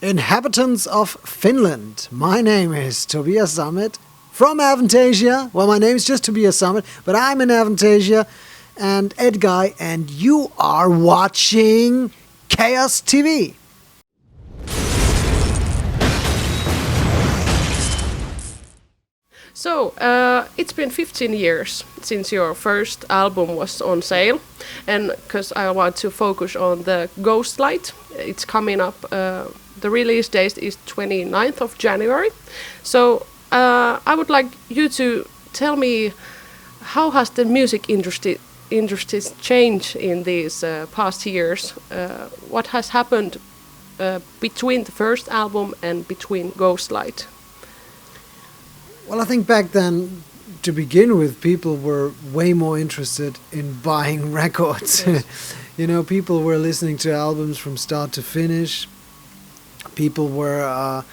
Inhabitants of Finland, my name is Tobias Sammet from Avantasia. Well, my name is just Tobias Sammet, but I'm in Avantasia and Edguy, and you are watching Chaos TV. So, it's been 15 years since your first album was on sale, and because I want to focus on the Ghostlight, it's coming up. The release date is 29th of January. So, I would like you to tell me how has the music industry changed in these past years? What has happened between the first album and between Ghostlight? Well, I think back then, to begin with, people were way more interested in buying records. Yes. People were listening to albums from start to finish. People were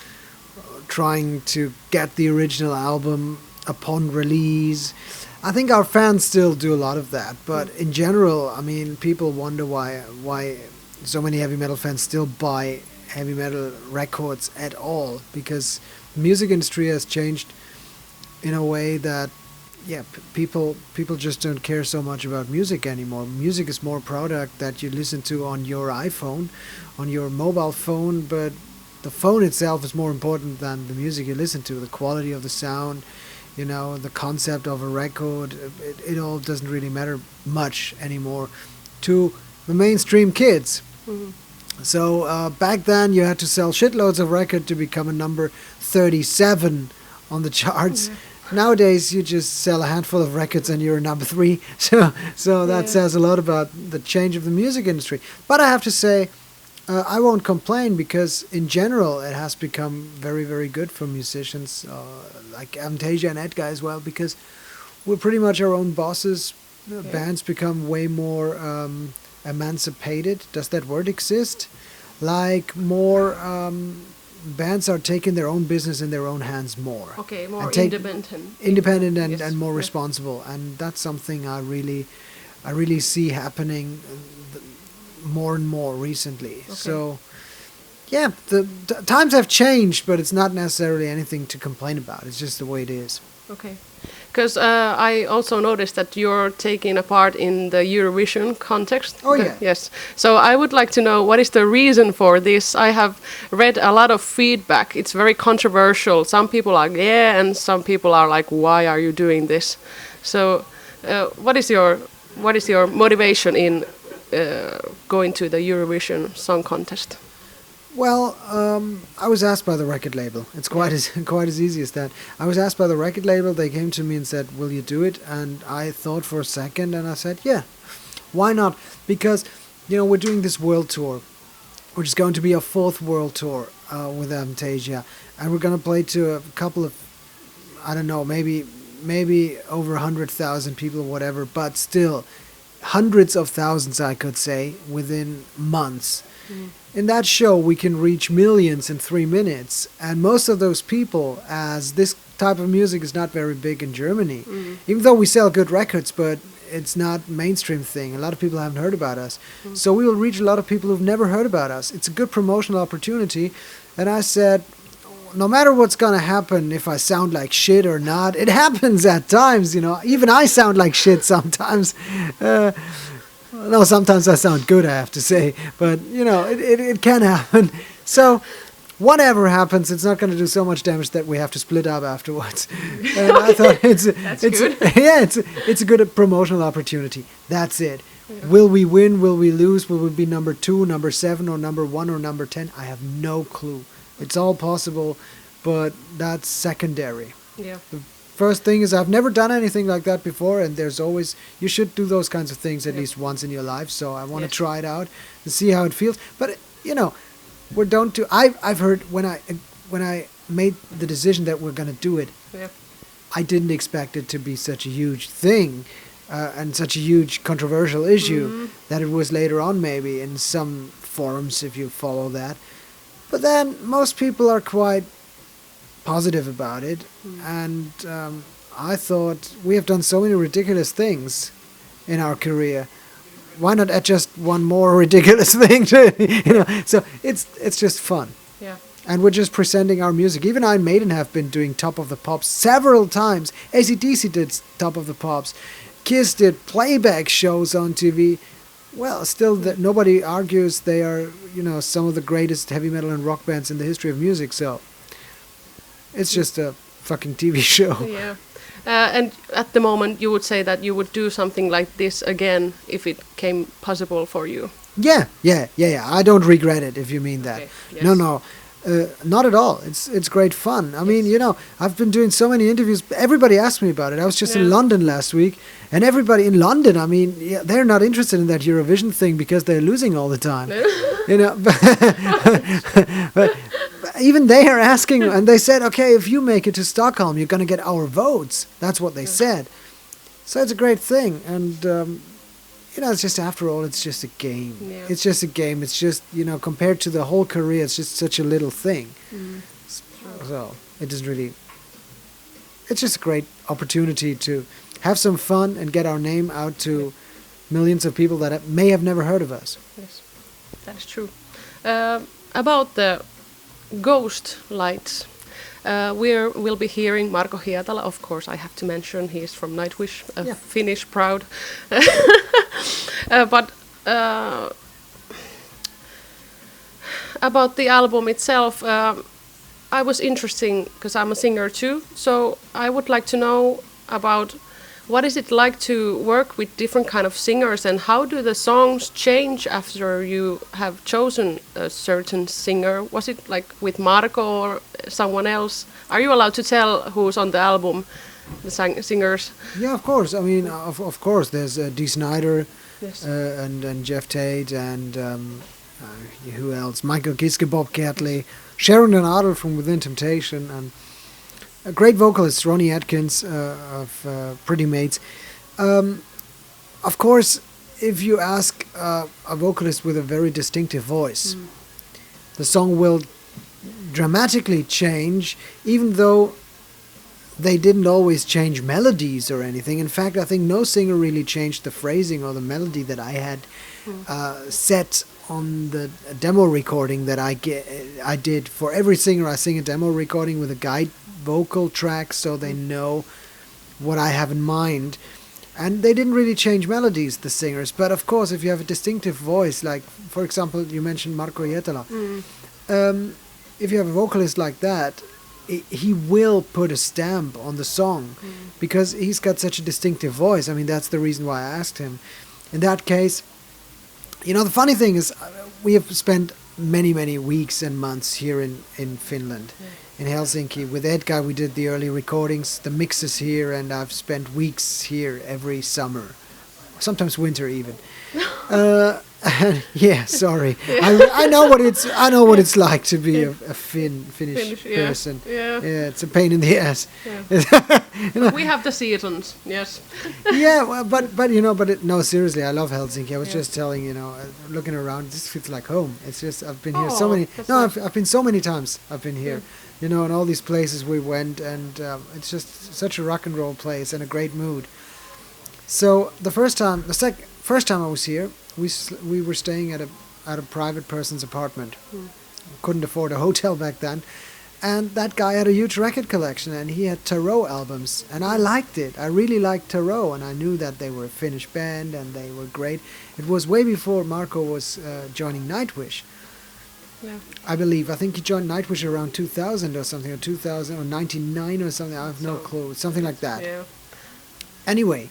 trying to get the original album upon release. I think our fans still do a lot of that, but in general, I mean, people wonder why so many heavy metal fans still buy heavy metal records at all, because the music industry has changed in a way that, people just don't care so much about music anymore. Music is more a product that you listen to on your iPhone, on your mobile phone, but the phone itself is more important than the music you listen to. The quality of the sound, the concept of a record, it all doesn't really matter much anymore to the mainstream kids. Mm-hmm. So back then you had to sell shitloads of records to become a number 37 on the charts. Mm-hmm. Nowadays, you just sell a handful of records and you're number 3. So that says a lot about the change of the music industry. But I have to say, I won't complain, because in general, it has become very, very good for musicians like Avantasia and Edguy as well, because we're pretty much our own bosses. Bands become way more emancipated. Does that word exist? Like more... bands are taking their own business in their own hands more. Okay, more independent. Independent and, yes. and more responsible. And that's something I really see happening more and more recently. Okay. So, the times have changed, but it's not necessarily anything to complain about. It's just the way it is. Okay. Because I also noticed that you're taking a part in the Eurovision contest. Oh, yeah. Yes. So I would like to know, what is the reason for this? I have read a lot of feedback. It's very controversial. Some people are and some people are like, why are you doing this? So what is your motivation in going to the Eurovision Song Contest? Well, I was asked by the record label. It's quite as easy as that. I was asked by the record label. They came to me and said, "Will you do it?" And I thought for a second, and I said, "Yeah, why not?" Because we're doing this world tour, which is going to be a 4th world tour with Avantasia, and we're going to play to a couple of, I don't know, maybe over 100,000 people or whatever, but still hundreds of thousands, I could say, within months. Mm. In that show, we can reach millions in 3 minutes, and most of those people, as this type of music is not very big in Germany, even though we sell good records, but it's not mainstream thing. A lot of people haven't heard about us. So we will reach a lot of people who've never heard about us. It's a good promotional opportunity. And I said, no matter what's going to happen, if I sound like shit or not, it happens at times, Even I sound like shit sometimes. No, sometimes I sound good, I have to say, but it can happen. So whatever happens, it's not going to do so much damage that we have to split up afterwards. And I thought it's good. It's a good promotional opportunity. That's it. Yeah. Will we win? Will we lose? Will we be number 2, number 7, or number 1, or number 10? I have no clue. It's all possible, but that's secondary. Yeah. The first thing is, I've never done anything like that before, and you should do those kinds of things at least once in your life. So I want to try it out and see how it feels. But I've heard when I made the decision that we're going to do it, I didn't expect it to be such a huge thing and such a huge controversial issue that it was later on, maybe in some forums, if you follow that. But then most people are quite positive about it, and I thought, we have done so many ridiculous things in our career. Why not add just one more ridiculous thing to So it's just fun. Yeah. And we're just presenting our music. Even Iron Maiden have been doing Top of the Pops several times. AC/DC did Top of the Pops. Kiss did playback shows on TV. Well, still, nobody argues they are, some of the greatest heavy metal and rock bands in the history of music. So it's just a fucking TV show. Yeah. And at the moment, you would say that you would do something like this again if it came possible for you. Yeah. I don't regret it, if you mean that. Okay, yes. No. Not at all. It's great fun. I mean, I've been doing so many interviews. Everybody asked me about it. I was just in London last week, and everybody in London, I mean, they're not interested in that Eurovision thing because they're losing all the time. But even they are asking, and they said, okay, if you make it to Stockholm, you're going to get our votes. That's what they said. So it's a great thing, and it's just, after all, it's just a game. Yeah. It's just a game. It's just, compared to the whole career, it's just such a little thing. So it doesn't really... It's just a great opportunity to have some fun and get our name out to millions of people that may have never heard of us. Yes, that is true. About the Ghostlights, we'll be hearing Marko Hietala. Of course, I have to mention he's from Nightwish, Finnish proud. But about the album itself, I was interesting because I'm a singer too. So I would like to know about what is it like to work with different kind of singers, and how do the songs change after you have chosen a certain singer? Was it like with Marko or someone else? Are you allowed to tell who's on the album, the singers? Yeah, of course. I mean, of course, there's Dee Snider, Yes. and Jeff Tate, and who else? Michael Kiske, Bob Catley, Sharon and Adel from Within Temptation, and a great vocalist, Ronnie Atkins of Pretty Mates. Of course, if you ask a vocalist with a very distinctive voice, the song will dramatically change, even though they didn't always change melodies or anything. In fact, I think no singer really changed the phrasing or the melody that I had set on the demo recording that I did. For every singer, I sing a demo recording with a guide vocal track so they know what I have in mind. And they didn't really change melodies, the singers. But of course, if you have a distinctive voice, like, for example, you mentioned Marko Hietala. If you have a vocalist like that, he will put a stamp on the song because he's got such a distinctive voice. I mean, that's the reason why I asked him. In that case, the funny thing is we have spent many, many weeks and months here in Finland, in Helsinki. With Edguy, we did the early recordings, the mixes here, and I've spent weeks here every summer, sometimes winter even. Yeah, sorry. I know what it's like to be a Finnish person. Yeah, it's a pain in the ass. Yeah. We have the seasons, yes. Yeah, well, no, seriously, I love Helsinki. I was just telling, looking around, this feels like home. It's just, I've been here so many. No, nice. I've been so many times. I've been here, and all these places we went, and it's just such a rock and roll place and a great mood. So the first time I was here, we were staying at a private person's apartment. Couldn't afford a hotel back then, and that guy had a huge record collection, and he had Tarot albums, and I liked it. I really liked Tarot, and I knew that they were a Finnish band and they were great. It was way before Marko was joining Nightwish. Yeah. I believe. I think he joined Nightwish around 2000 or something, or 2000 or 99 or something. I have no clue. Something like that. Yeah. Anyway.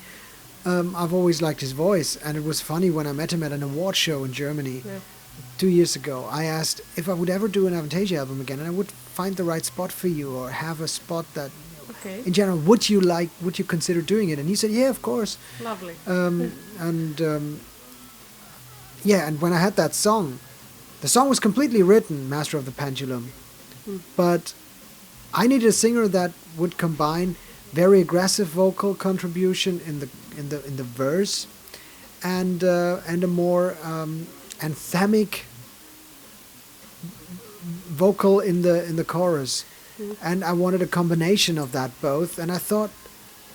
I've always liked his voice, and it was funny when I met him at an award show in Germany 2 years ago. I asked if I would ever do an Avantasia album again, and I would find the right spot for you, or have a spot that, in general, would you consider doing it? And he said, yeah, of course. Lovely. And when I had that song, the song was completely written, Master of the Pendulum, but I needed a singer that would combine very aggressive vocal contribution in the verse, and a more anthemic vocal in the chorus, and I wanted a combination of that both, and I thought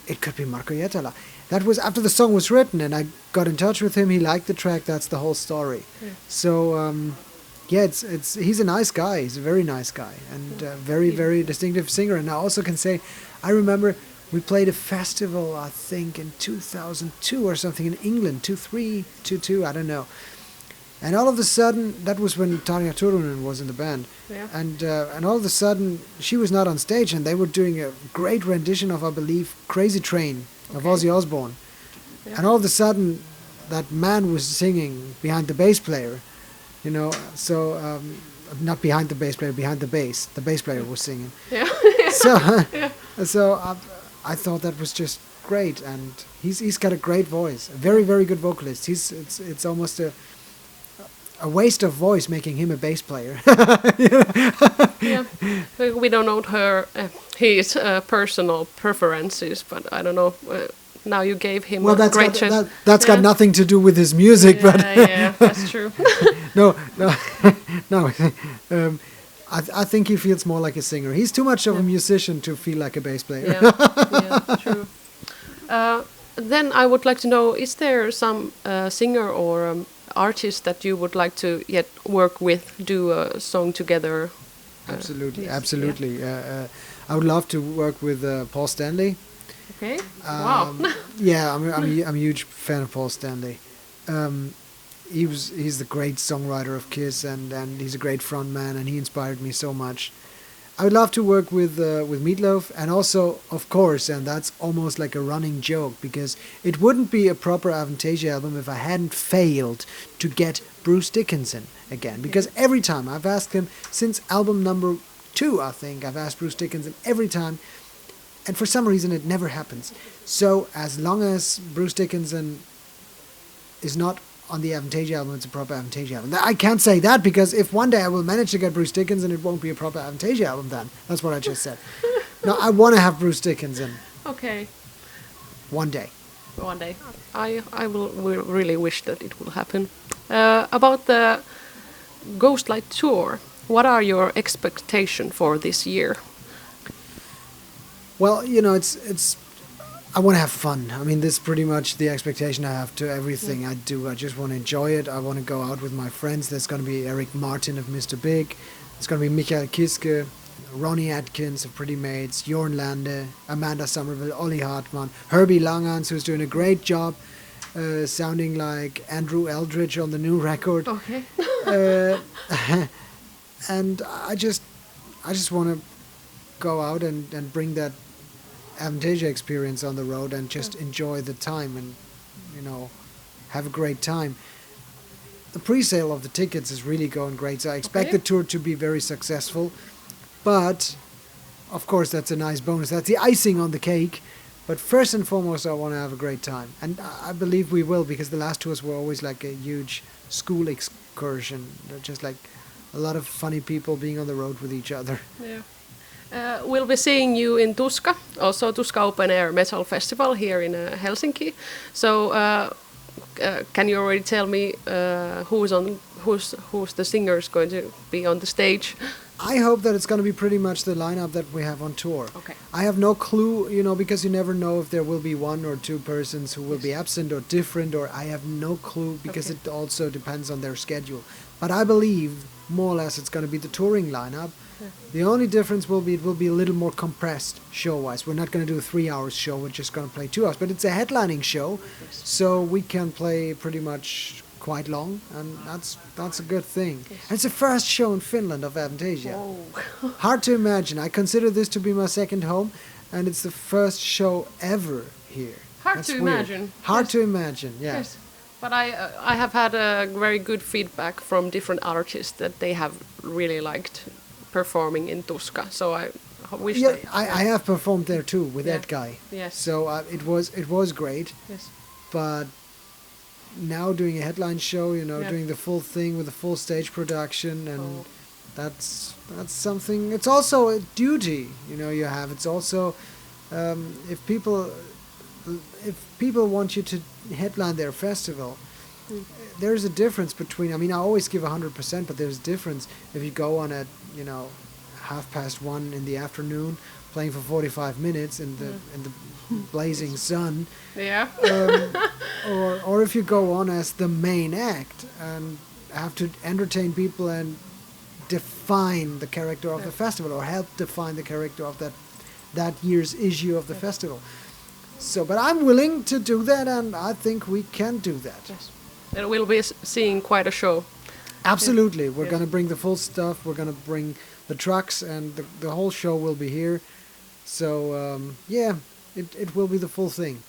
it could be Marko Hietala. That was after the song was written, and I got in touch with him. He liked the track. That's the whole story. So yeah, it's he's a nice guy. He's a very nice guy and very very distinctive singer. And I also can say, I remember we played a festival, I think in 2002 or something in England, 2002, I don't know. And all of a sudden, that was when Tarja Turunen was in the band. Yeah. And all of a sudden, she was not on stage, and they were doing a great rendition of, I believe, Crazy Train of Ozzy Osbourne. Yeah. And all of a sudden, that man was singing behind the bass player, you know. So not behind the bass player, behind the bass. The bass player was singing. Yeah. So Yeah. so I thought that was just great, and he's got a great voice, a very very good vocalist. It's almost a waste of voice making him a bass player. Yeah. We don't know his personal preferences, but I don't know. Now you gave him Well, a great chance. that's got nothing to do with his music, but Yeah, that's true. no, no. I think he feels more like a singer. He's too much of a musician to feel like a bass player. Yeah, true. Then I would like to know: is there some singer or artist that you would like to yet work with, do a song together? Absolutely, Yes, absolutely. I would love to work with Paul Stanley. Okay. Wow. Yeah, I'm a huge fan of Paul Stanley. He's the great songwriter of Kiss, and he's a great frontman, and he inspired me so much. I would love to work with Meatloaf, and also, of course, and that's almost like a running joke, because it wouldn't be a proper Avantasia album if I hadn't failed to get Bruce Dickinson again. Because every time I've asked him, since album number 2, I think, I've asked Bruce Dickinson every time, and for some reason it never happens. So as long as Bruce Dickinson is not on the Avantasia album, it's a proper Avantasia album. I can't say that, because if one day I will manage to get Bruce Dickinson, it won't be a proper Avantasia album then. That's what I just said. No, I want to have Bruce Dickinson. Okay. One day. One day. I will really wish that it will happen. About the Ghostlight tour, what are your expectations for this year? Well, you know, it's. I want to have fun. I mean, this is pretty much the expectation I have to everything I do. I just want to enjoy it. I want to go out with my friends. There's going to be Eric Martin of Mr. Big. There's going to be Michael Kiske, Ronnie Atkins of Pretty Maids, Jorn Lande, Amanda Somerville, Ollie Hartmann, Herbie Langans, who's doing a great job sounding like Andrew Eldridge on the new record. Okay. And I just want to go out and bring that Avantasia experience on the road and just enjoy the time and, you know, have a great time. The pre-sale of the tickets is really going great, so I expect the tour to be very successful. But, of course, that's a nice bonus. That's the icing on the cake. But first and foremost, I want to have a great time. And I believe we will, because the last tours were always like a huge school excursion. They're just like a lot of funny people being on the road with each other. Yeah. We'll be seeing you in Tuska, also Tuska Open Air Metal Festival here in Helsinki. So, can you already tell me who's the singers going to be on the stage? I hope that it's going to be pretty much the lineup that we have on tour. Okay. I have no clue, you know, because you never know if there will be one or two persons who will be absent or different, or I have no clue, because it also depends on their schedule. But I believe more or less it's going to be the touring lineup. Yeah. The only difference will be it will be a little more compressed show-wise. We're not going to do a 3-hour show. We're just going to play 2 hours. But it's a headlining show, so we can play pretty much quite long, and that's a good thing. Yes. And it's the first show in Finland of Avantasia. Oh. Hard to imagine. I consider this to be my second home, and it's the first show ever here. Hard to imagine. Hard to imagine. Yeah. Yes. But I have had a very good feedback from different artists that they have really liked performing in Tuska. So I wish. Yeah, I have performed there too with Edguy. Yes. So it was great. Yes. But now doing a headline show, you know, doing the full thing with a full stage production, and that's something. It's also a duty, you know, you have. It's also if people want you to headline their festival, there's a difference between. I mean, I always give 100%, but there's a difference if you go on at 1:30 in the afternoon, playing for 45 minutes in the blazing sun. Yeah. Or if you go on as the main act, and have to entertain people and define the character of the festival, or help define the character of that year's issue of the festival. So, but I'm willing to do that, and I think we can do that. Yes. And we'll be seeing quite a show. Absolutely. We're going to bring the full stuff. We're going to bring the trucks, and the whole show will be here. So, it will be the full thing.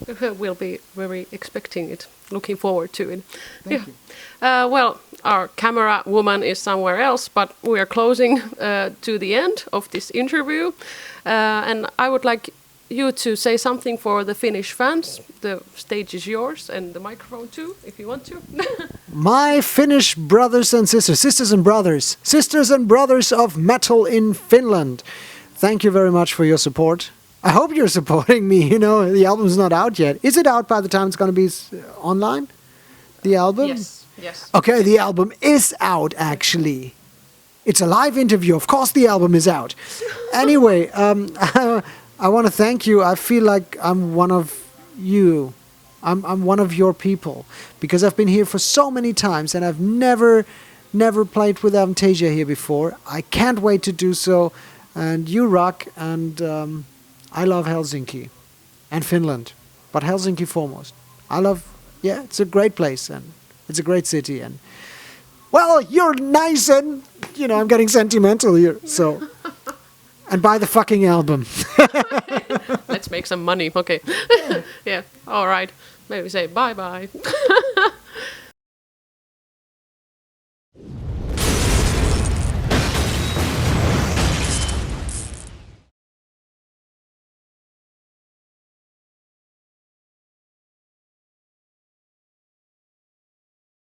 Okay. We'll be very expecting it, looking forward to it. Thank you. Well, our camera woman is somewhere else, but we are closing to the end of this interview. And I would like you to say something for the Finnish fans. The stage is yours, and the microphone too, if you want to. My Finnish brothers and sisters and brothers of metal in Finland, thank you very much for your support. I hope you're supporting me. You know, the album's not out yet. Is it out by the time it's going to be online? The album? Yes. Okay, the album is out, actually. It's a live interview. Of course the album is out. Anyway, I want to thank you. I feel like I'm one of you. I'm one of your people, because I've been here for so many times, and I've never played with Avantasia here before. I can't wait to do so, and you rock, and I love Helsinki and Finland, but Helsinki foremost. It's a great place, and it's a great city, and well, you're nice, and I'm getting sentimental here, so. And buy the fucking album. Let's make some money. Okay. Yeah. All right. Maybe say bye-bye.